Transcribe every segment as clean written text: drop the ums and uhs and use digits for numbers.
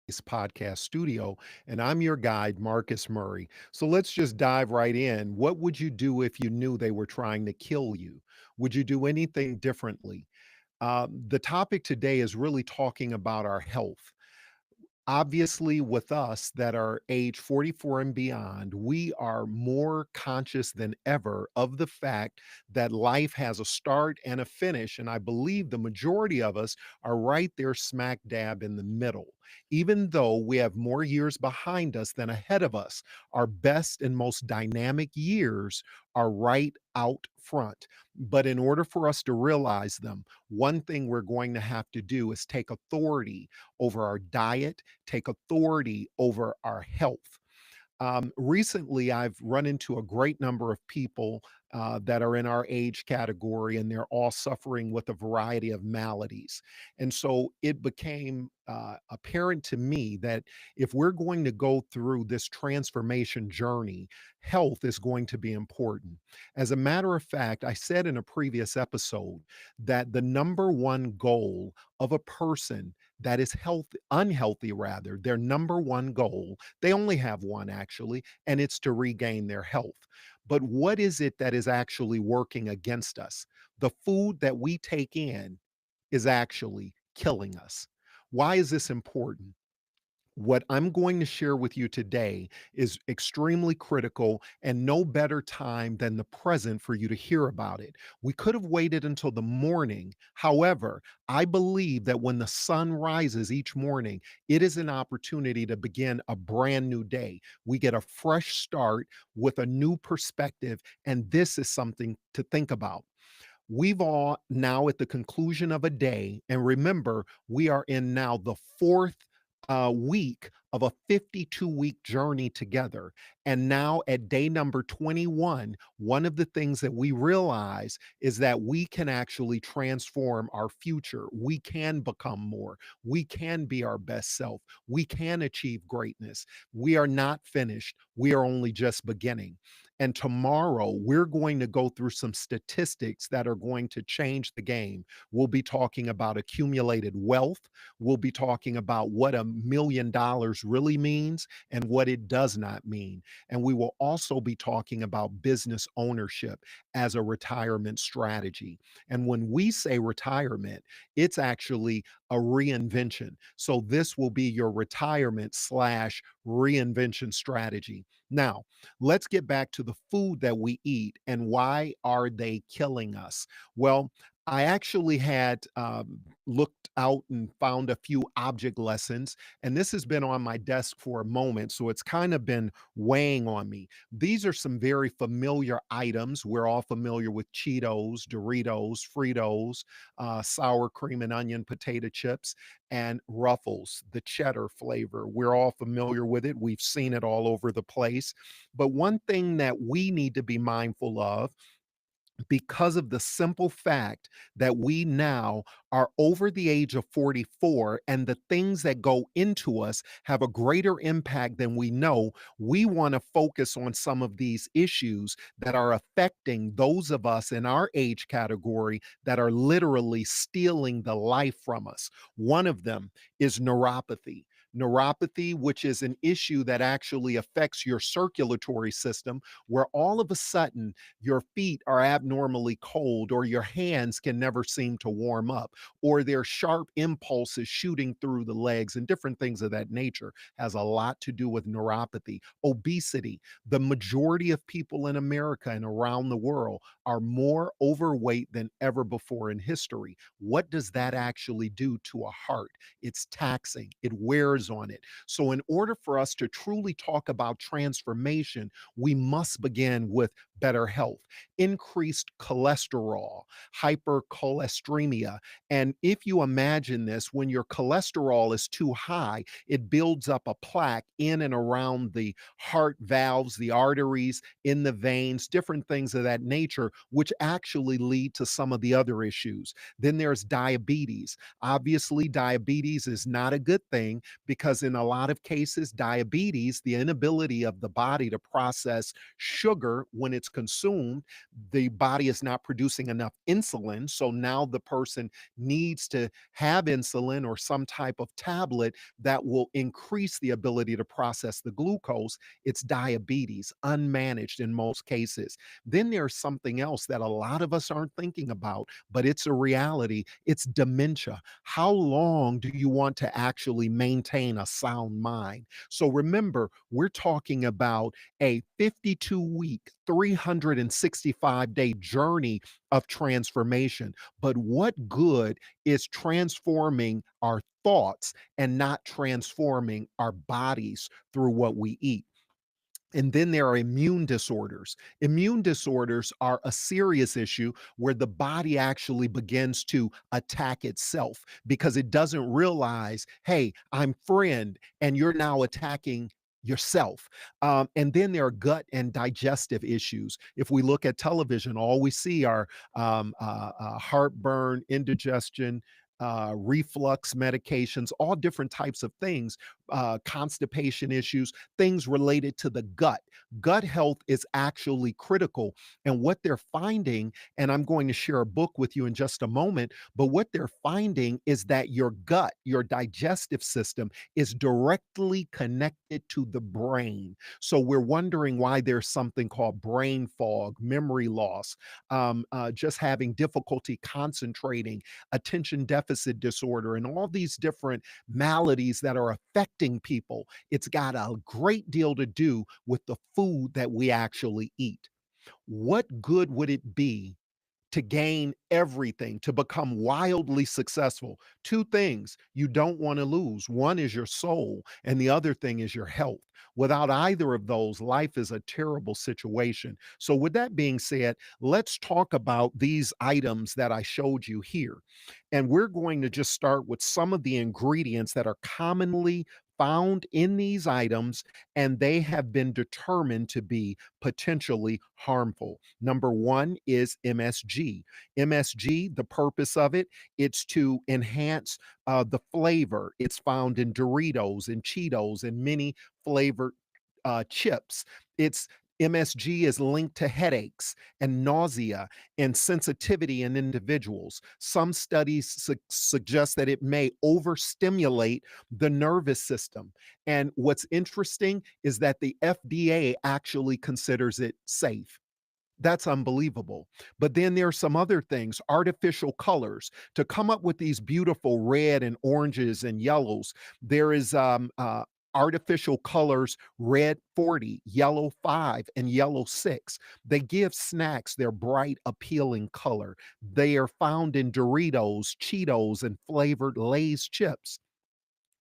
this podcast studio, and I'm your guide, Marcus Murray. So let's just dive right in. What would you do if you knew they were trying to kill you? Would you do anything differently? The topic today is really talking about our health. Obviously, with us that are age 44 and beyond, we are more conscious than ever of the fact that life has a start and a finish. And I believe the majority of us are right there smack dab in the middle. Even though we have more years behind us than ahead of us, our best and most dynamic years are right out front. But in order for us to realize them, one thing we're going to have to do is take authority over our diet, take authority over our health. Recently, I've run into a great number of people that are in our age category, and they're all suffering with a variety of maladies. And so it became apparent to me that if we're going to go through this transformation journey, health is going to be important. As a matter of fact, I said in a previous episode that the number one goal of a person that is unhealthy rather, their number one goal, they only have one actually, and it's to regain their health. But what is it that is actually working against us? The food that we take in is actually killing us. Why is this important? What I'm going to share with you today is extremely critical, and no better time than the present for you to hear about it. We could have waited until the morning. However, I believe that when the sun rises each morning, it is an opportunity to begin a brand new day. We get a fresh start with a new perspective, and this is something to think about. We've all now at the conclusion of a day, and remember, we are in now the fourth week of a 52-week journey together. And now at day number 21, one of the things that we realize is that we can actually transform our future. We can become more. We can be our best self. We can achieve greatness. We are not finished. We are only just beginning. And tomorrow, we're going to go through some statistics that are going to change the game. We'll be talking about accumulated wealth. We'll be talking about what $1 million really means and what it does not mean. And we will also be talking about business ownership as a retirement strategy. And when we say retirement, it's actually a reinvention. So this will be your retirement slash reinvention strategy. Now, let's get back to the food that we eat and why are they killing us? Well, I actually had looked out and found a few object lessons, and this has been on my desk for a moment, so it's kind of been weighing on me. These are some very familiar items. We're all familiar with Cheetos, Doritos, Fritos, sour cream and onion potato chips, and Ruffles, the cheddar flavor. We're all familiar with it. We've seen it all over the place. But one thing that we need to be mindful of because of the simple fact that we now are over the age of 44 and the things that go into us have a greater impact than we know, we want to focus on some of these issues that are affecting those of us in our age category that are literally stealing the life from us. One of them is neuropathy. Neuropathy, which is an issue that actually affects your circulatory system, where all of a sudden your feet are abnormally cold, or your hands can never seem to warm up, or there are sharp impulses shooting through the legs, and different things of that nature has a lot to do with neuropathy. Obesity. The majority of people in America and around the world are more overweight than ever before in history. What does that actually do to a heart? It's taxing, it wears on it. So, in order for us to truly talk about transformation, we must begin with better health, increased cholesterol, hypercholesteremia. And if you imagine this, when your cholesterol is too high, it builds up a plaque in and around the heart valves, the arteries, in the veins, different things of that nature, which actually lead to some of the other issues. Then there's diabetes. Obviously, diabetes is not a good thing because, in a lot of cases, diabetes, the inability of the body to process sugar when it's it's consumed, the body is not producing enough insulin. So now the person needs to have insulin or some type of tablet that will increase the ability to process the glucose. It's diabetes, unmanaged in most cases. Then there's something else that a lot of us aren't thinking about, but it's a reality. It's dementia. How long do you want to actually maintain a sound mind? So remember, we're talking about a 52-week, 365-day journey of transformation. But what good is transforming our thoughts and not transforming our bodies through what we eat? And then there are immune disorders. Immune disorders are a serious issue where the body actually begins to attack itself because it doesn't realize, hey, I'm friend, and you're now attacking yourself. And then there are gut and digestive issues. If we look at television, all we see are heartburn, indigestion, reflux medications, all different types of things, constipation issues, things related to the gut. Gut health is actually critical. And what they're finding, and I'm going to share a book with you in just a moment, but what they're finding is that your gut, your digestive system, is directly connected to the brain. So we're wondering why there's something called brain fog, memory loss, just having difficulty concentrating, attention deficit disorder, and all these different maladies that are affecting people. It's got a great deal to do with the food that we actually eat. What good would it be to gain everything, to become wildly successful? Two things you don't want to lose. One is your soul, and the other thing is your health. Without either of those, life is a terrible situation. So, with that being said, let's talk about these items that I showed you here. And we're going to just start with some of the ingredients that are commonly found in these items, and they have been determined to be potentially harmful. Number one is MSG. MSG, the purpose of it, it's to enhance the flavor. It's found in Doritos and Cheetos and many flavored chips. It's MSG is linked to headaches and nausea and sensitivity in individuals. Some studies suggest that it may overstimulate the nervous system. And what's interesting is that the FDA actually considers it safe. That's unbelievable. But then there are some other things, artificial colors to come up with these beautiful red and oranges and yellows. There is artificial colors, red 40, yellow 5, and yellow 6. They give snacks their bright, appealing color. They are found in Doritos, Cheetos, and flavored Lay's chips.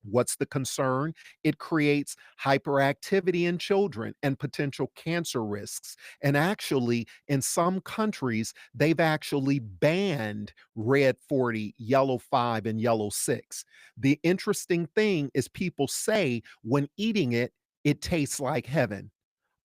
What's the concern? It creates hyperactivity in children and potential cancer risks. And actually, in some countries, they've actually banned red 40, yellow 5, and yellow 6. The interesting thing is, people say when eating it, it tastes like heaven.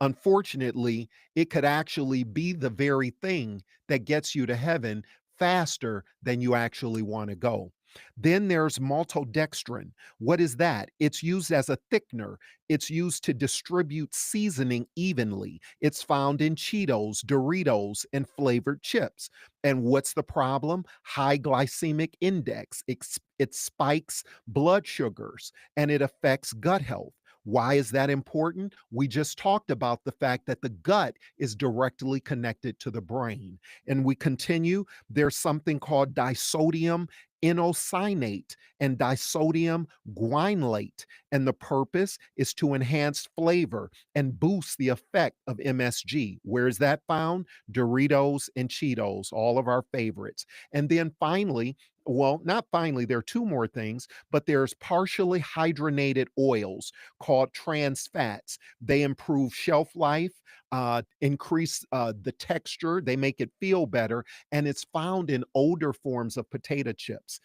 Unfortunately, it could actually be the very thing that gets you to heaven faster than you actually want to go. Then there's maltodextrin. What is that? It's used as a thickener. It's used to distribute seasoning evenly. It's found in Cheetos, Doritos, and flavored chips. And what's the problem? High glycemic index. It spikes blood sugars and it affects gut health. Why is that important? We just talked about the fact that the gut is directly connected to the brain. And we continue, there's something called disodium inositol and disodium guanylate. And the purpose is to enhance flavor and boost the effect of MSG. Where is that found? Doritos and Cheetos, all of our favorites. And then finally, well, not finally, there are two more things, but there's partially hydrogenated oils called trans fats. They improve shelf life, increase the texture, they make it feel better, and it's found in older forms of potato chips.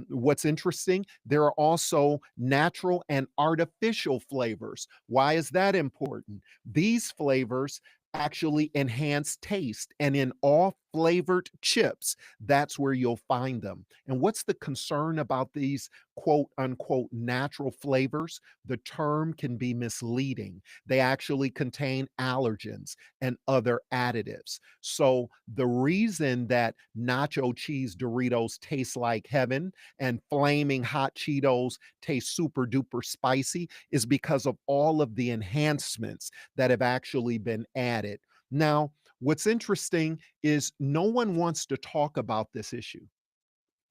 What's interesting, there are also natural and artificial flavors. Why is that important? These flavors actually enhance taste, and in all flavored chips, that's where you'll find them. And what's the concern about these quote unquote natural flavors? The term can be misleading. They actually contain allergens and other additives. So, the reason that nacho cheese Doritos taste like heaven and flaming hot Cheetos taste super duper spicy is because of all of the enhancements that have actually been added. Now, what's interesting is no one wants to talk about this issue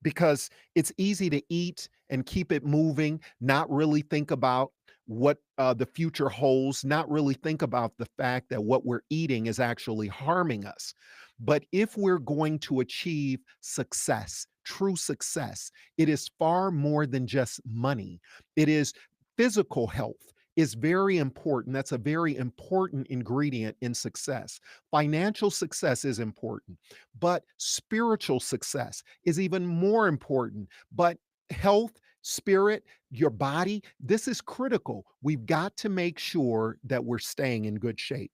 because it's easy to eat and keep it moving, not really think about what the future holds, not really think about the fact that what we're eating is actually harming us. But if we're going to achieve success, true success, it is far more than just money. It is physical health is very important. That's a very important ingredient in success. Financial success is important, but spiritual success is even more important. But health, spirit, your body, this is critical. We've got to make sure that we're staying in good shape.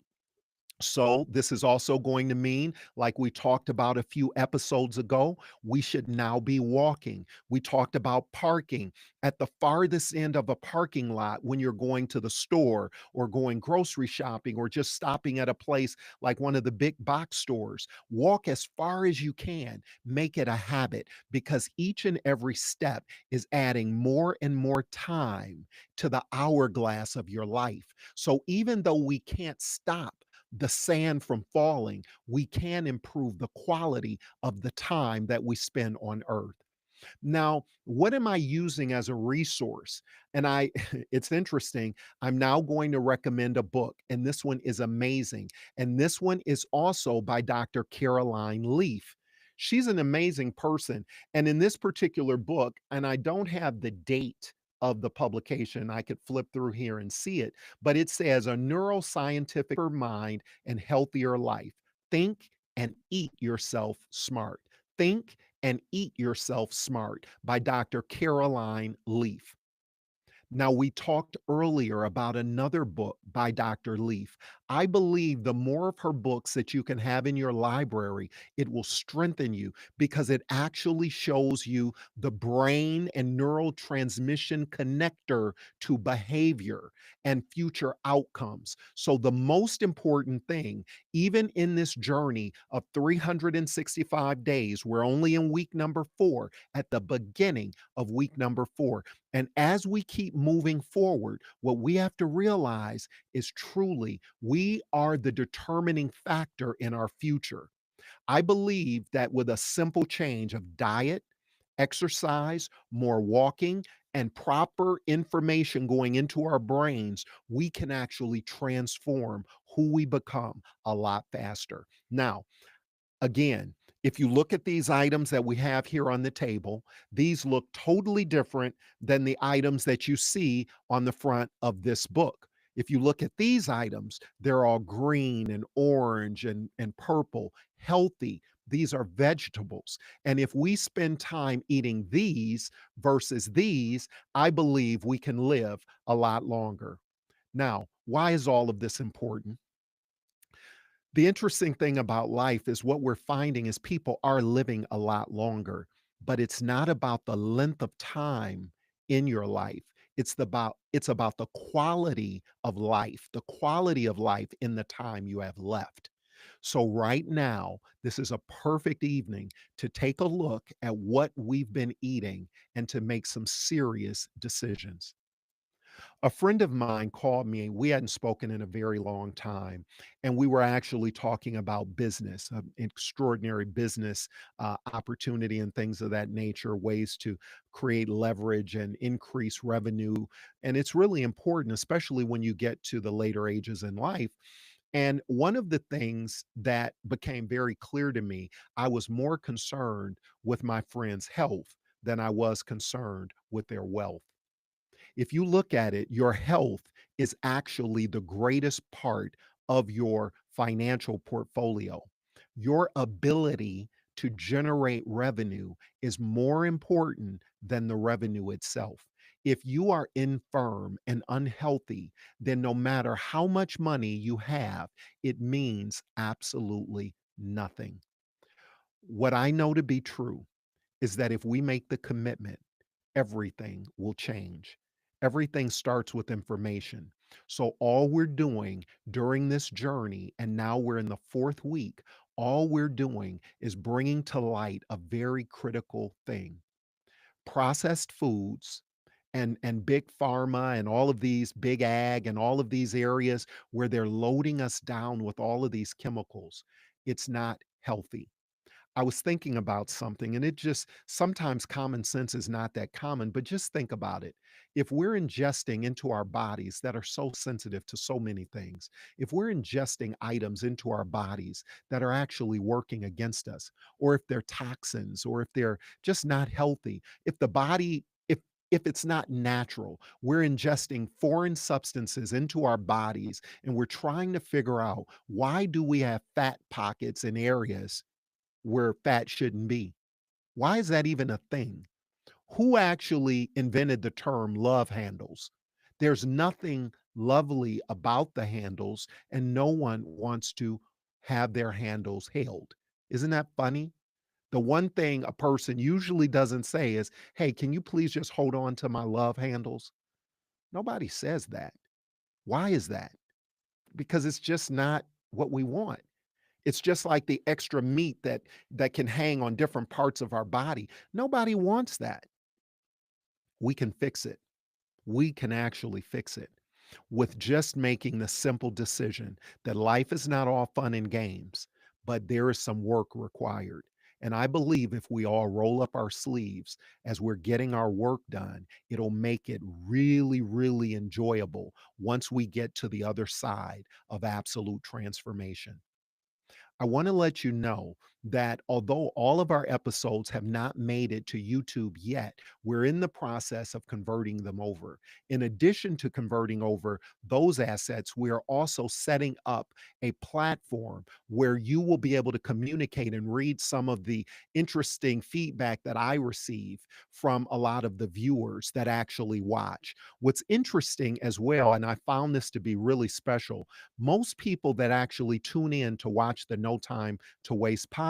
So, this is also going to mean, like we talked about a few episodes ago, we should now be walking. We talked about parking at the farthest end of a parking lot when you're going to the store or going grocery shopping or just stopping at a place like one of the big box stores. Walk as far as you can, make it a habit because each and every step is adding more and more time to the hourglass of your life. So, even though we can't stop, the sand from falling, we can improve the quality of the time that we spend on earth. Now, what am I using as a resource? And I it's interesting. I'm now going to recommend a book, and this one is amazing. And this one is also by Dr. Caroline Leaf. She's an amazing person. And in this particular book, and I don't have the date of the publication, I could flip through here and see it, but it says a neuroscientific mind and healthier life. Think and eat yourself smart. Think and Eat Yourself Smart by Dr. Caroline Leaf. Now, we talked earlier about another book by Dr. Leaf. I believe the more of her books that you can have in your library, it will strengthen you because it actually shows you the brain and neural transmission connector to behavior and future outcomes. So, the most important thing, even in this journey of 365 days, we're only in week number 4, at the beginning of week number 4. And as we keep moving forward, what we have to realize is truly we are the determining factor in our future. I believe that with a simple change of diet, exercise, more walking, and proper information going into our brains, we can actually transform who we become a lot faster. Now, again, if you look at these items that we have here on the table, these look totally different than the items that you see on the front of this book. If you look at these items, they're all green and orange and purple, healthy. These are vegetables. And if we spend time eating these versus these, I believe we can live a lot longer. Now, why is all of this important? The interesting thing about life is what we're finding is people are living a lot longer, but it's not about the length of time in your life. It's about the quality of life in the time you have left. So right now, this is a perfect evening to take a look at what we've been eating and to make some serious decisions. A friend of mine called me. We hadn't spoken in a very long time, and we were actually talking about business, extraordinary business opportunity, and things of that nature, ways to create leverage and increase revenue. And it's really important, especially when you get to the later ages in life. And one of the things that became very clear to me, I was more concerned with my friend's health than I was concerned with their wealth. If you look at it, your health is actually the greatest part of your financial portfolio. Your ability to generate revenue is more important than the revenue itself. If you are infirm and unhealthy, then no matter how much money you have, it means absolutely nothing. What I know to be true is that if we make the commitment, everything will change. Everything starts with information. So, all we're doing during this journey, and now we're in the fourth week, all we're doing is bringing to light a very critical thing. Processed foods and big pharma and all of these big ag and all of these areas where they're loading us down with all of these chemicals, it's not healthy. I was thinking about something, and it just sometimes common sense is not that common, but just think about it. If we're ingesting into our bodies that are so sensitive to so many things, if we're ingesting items into our bodies that are actually working against us, or if they're toxins, or if they're just not healthy, if the body, if it's not natural, we're ingesting foreign substances into our bodies and we're trying to figure out why do we have fat pockets in areas where fat shouldn't be. Why is that even a thing? Who actually invented the term love handles? There's nothing lovely about the handles, and no one wants to have their handles held. Isn't that funny? The one thing a person usually doesn't say is, "Hey, can you please just hold on to my love handles?" Nobody says that. Why is that? Because it's just not what we want. It's just like the extra meat that can hang on different parts of our body. Nobody wants that. We can fix it. We can actually fix it with just making the simple decision that life is not all fun and games, but there is some work required. And I believe if we all roll up our sleeves as we're getting our work done, it'll make it really, really enjoyable once we get to the other side of absolute transformation. I want to let you know that although all of our episodes have not made it to YouTube yet, we're in the process of converting them over. In addition to converting over those assets, we are also setting up a platform where you will be able to communicate and read some of the interesting feedback that I receive from a lot of the viewers that actually watch. What's interesting as well, and I found this to be really special, most people that actually tune in to watch the No Time to Waste podcast,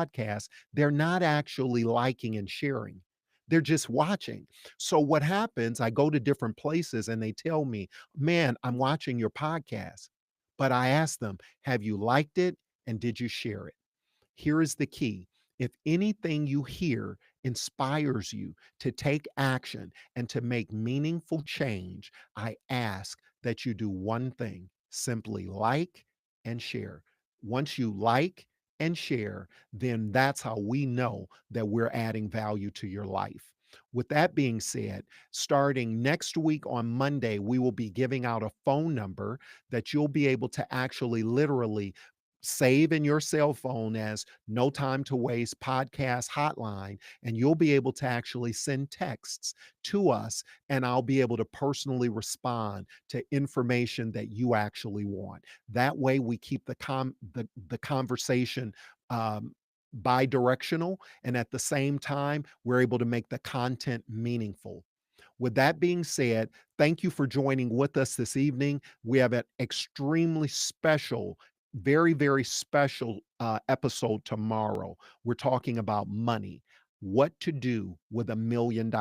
they're not actually liking and sharing. They're just watching. So what happens, I go to different places and they tell me, "Man, I'm watching your podcast." But I ask them, "Have you liked it and did you share it?" Here is the key. If anything you hear inspires you to take action and to make meaningful change, I ask that you do one thing, simply like and share. Once you like and share, then that's how we know that we're adding value to your life. With that being said, starting next week on Monday, we will be giving out a phone number that you'll be able to actually literally save in your cell phone as No Time to Waste podcast hotline, and you'll be able to actually send texts to us, and I'll be able to personally respond to information that you actually want. That way, we keep the conversation bi-directional, and at the same time, we're able to make the content meaningful. With that being said, thank you for joining with us this evening. We have an extremely special, very, very special episode tomorrow. We're talking about money, what to do with $1 million,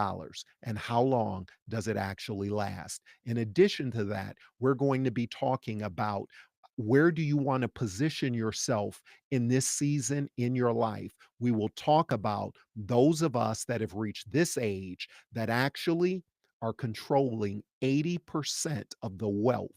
and how long does it actually last. In addition to that, we're going to be talking about where do you want to position yourself in this season in your life. We will talk about those of us that have reached this age that actually are controlling 80% of the wealth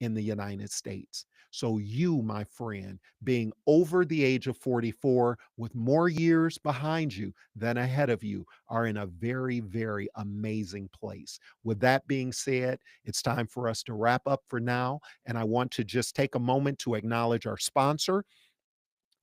in the United States. So, you, my friend, being over the age of 44 with more years behind you than ahead of you, are in a very, very amazing place. With that being said, it's time for us to wrap up for now. And I want to just take a moment to acknowledge our sponsor.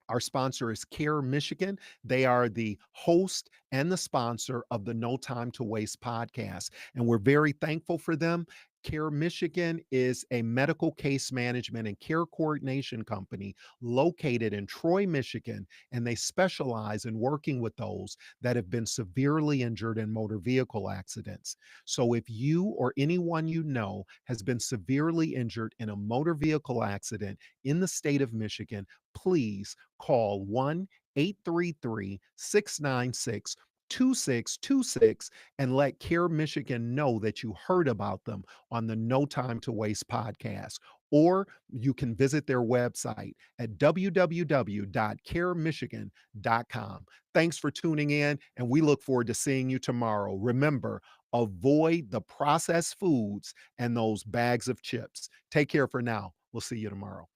Our sponsor is Care Michigan. They are the host and the sponsor of the No Time to Waste podcast. And we're very thankful for them. Care Michigan is a medical case management and care coordination company located in Troy, Michigan, and they specialize in working with those that have been severely injured in motor vehicle accidents. So if you or anyone you know has been severely injured in a motor vehicle accident in the state of Michigan, please call 1 833 696 2626 and let Care Michigan know that you heard about them on the No Time to Waste podcast. Or you can visit their website at www.caremichigan.com. Thanks for tuning in, and we look forward to seeing you tomorrow. Remember, avoid the processed foods and those bags of chips. Take care for now. We'll see you tomorrow.